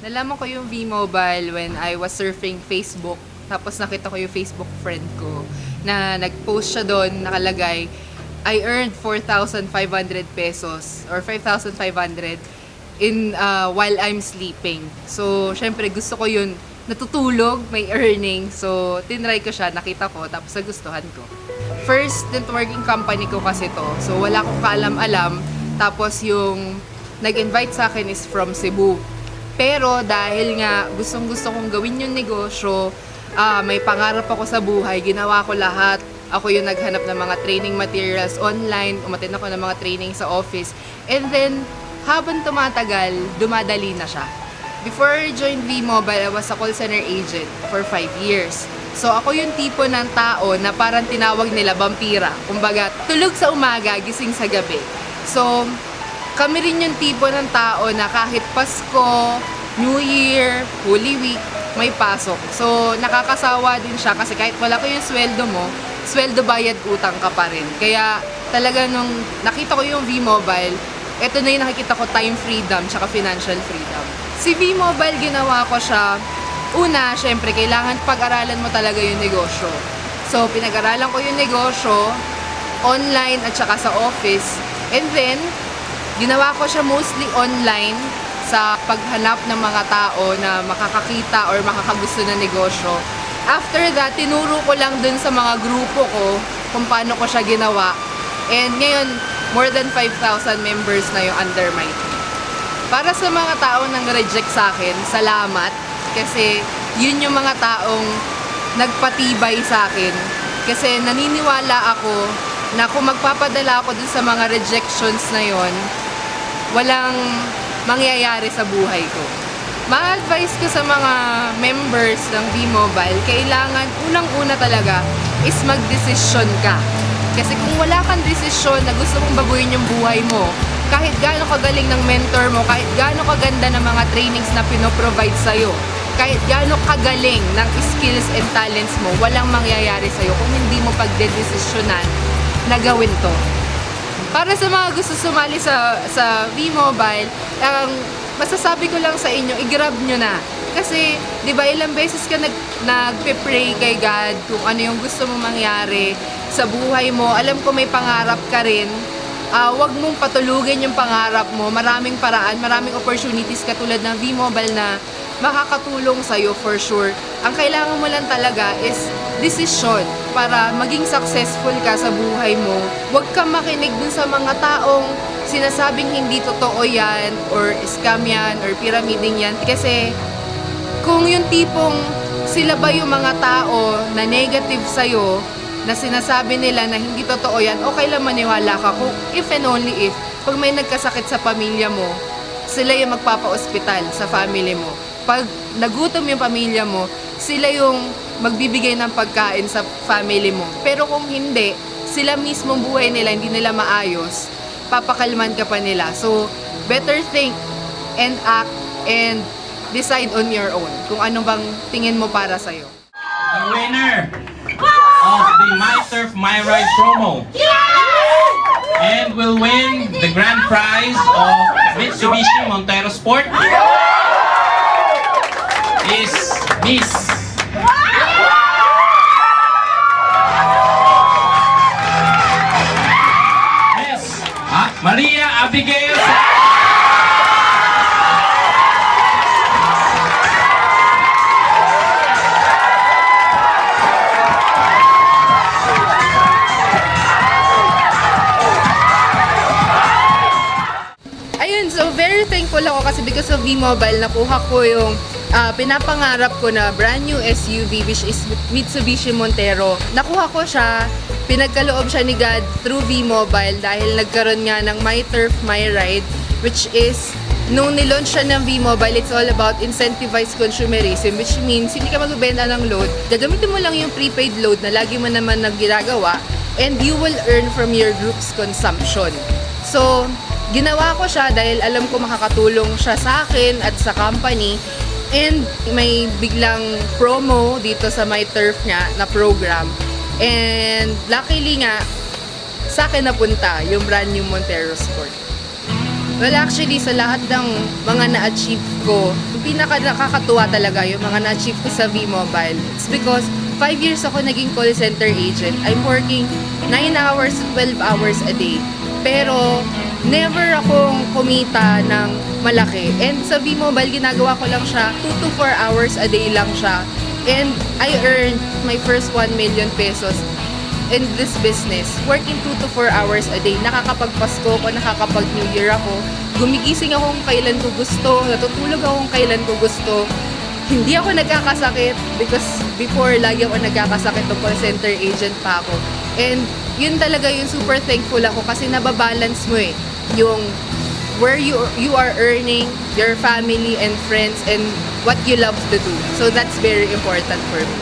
Nalaman ko yung V-Mobile when I was surfing Facebook. Tapos nakita ko yung Facebook friend ko na nag-post siya doon, nakalagay, I earned 4,500 pesos or 5,500 in while I'm sleeping. So, syempre gusto ko yun. Natutulog, may earning. So, tinry ko siya, nakita ko, tapos nagustuhan ko. First networking company ko kasi to. So, wala akong kaalam-alam. Tapos yung nag-invite sa akin is from Cebu. Pero dahil nga gustong-gusto kong gawin yung negosyo, may pangarap ako sa buhay, ginawa ko lahat. Ako yung naghanap ng mga training materials online, umattend ako ng mga training sa office. And then, habang tumatagal, dumadali na siya. Before I joined V-Mobile, I was a call center agent for 5 years. So, ako yung tipo ng tao na parang tinawag nila vampira. Kumbaga, tulog sa umaga, gising sa gabi. So, kami rin yung tipo ng tao na kahit Pasko, New Year, Holy Week, may pasok. So, nakakasawa din siya kasi kahit wala ko yung sweldo mo, sweldo bayad utang ka pa rin. Kaya talaga nung nakita ko yung V-Mobile, ito na yung nakikita ko, time freedom tsaka financial freedom. Si V-Mobile, ginawa ko siya, una, syempre, kailangan pag-aralan mo talaga yung negosyo. So, pinag-aralan ko yung negosyo, online at saka sa office. And then, ginawa ko siya mostly online sa paghanap ng mga tao na makakakita or makakagusto ng negosyo. After that, tinuro ko lang dun sa mga grupo ko kung paano ko siya ginawa. And ngayon, more than 5,000 members na yung under my team. Para sa mga tao nang reject sa akin, salamat. Kasi yun yung mga taong nagpatibay sa akin. Kasi naniniwala ako na kung magpapadala ako dun sa mga rejections na yon, walang mangyayari sa buhay ko. Ma-advise ko sa mga members ng V-Mobile, kailangan unang-una talaga is mag-desisyon ka. Kasi kung wala kang desisyon na gusto mong baguhin yung buhay mo, kahit gaano kagaling ng mentor mo, kahit gaano kaganda ng mga trainings na pinoprovide sa'yo, kahit gaano kagaling ng skills and talents mo, walang mangyayari sa'yo kung hindi mo pagdedesisyonan na gawin to. Para sa mga gusto sumali sa V-Mobile, masasabi ko lang sa inyo, i-grab nyo na. Kasi, di ba, ilang beses ka nagpe-pray kay God kung ano yung gusto mong mangyari sa buhay mo. Alam ko may pangarap ka rin. Huwag mong patulugin yung pangarap mo. Maraming paraan, maraming opportunities katulad ng V-Mobile na makakatulong sa'yo for sure. Ang kailangan mo lang talaga is desisyon para maging successful ka sa buhay mo. Huwag kang makinig dun sa mga taong sinasabing hindi totoo yan, or scam yan, or pyramiding yan. Kasi kung yung tipong sila ba yung mga tao na negative sa'yo, na sinasabi nila na hindi totoo yan, okay lang maniwala ka. Kung if and only if, pag may nagkasakit sa pamilya mo, sila yung magpapa-ospital sa family mo. Pag nagutom yung pamilya mo, sila yung magbibigay ng pagkain sa family mo. Pero kung hindi, sila mismo buhay nila, hindi nila maayos, papakalman ka pa nila. So, better think and act and decide on your own kung ano bang tingin mo para sa'yo. The winner of the My Surf My Ride promo and will win the grand prize of Mitsubishi Montero Sport is Miss Maria Abigail. Ayun, so very thankful ako kasi because of V-Mobile, nakuha ko yung pinapangarap ko na brand new SUV, which is Mitsubishi Montero. Nakuha ko siya, pinagkaloob siya ni God through V-Mobile dahil nagkaroon nga ng My Turf, My Ride, which is, nung nilaunch siya ng V-Mobile, it's all about incentivized consumerism, which means hindi ka magbebenta ng load, gagamitin mo lang yung prepaid load na lagi mo naman ginagawa, and you will earn from your group's consumption. So, ginawa ko siya dahil alam ko makakatulong siya sa akin at sa company. And may biglang promo dito sa My Turf niya na program. And luckily nga, sa akin napunta yung brand new Montero Sport. Well, actually, sa lahat ng mga na-achieve ko, yung pinaka nakakatuwa talaga yung mga na-achieve ko sa V-Mobile. It's because 5 years ako naging call center agent. I'm working 9 hours, 12 hours a day. Pero, never akong kumita ng malaki. And sa V-Mobile, ginagawa ko lang siya 2 to 4 hours a day lang siya. And I earned my first 1 million pesos in this business, working 2 to 4 hours a day. Nakakapagpasko ako, nakakapag-New Year ako. Gumigising ako kung kailan ko gusto, natutulog ako kung kailan ko gusto. Hindi ako nagkakasakit because before, lagi ako nagkakasakit ng call center agent pa ako. And yun talaga yung super thankful ako kasi nababalance mo eh. Yung where you are earning, your family and friends, and what you love to do. So that's very important for me.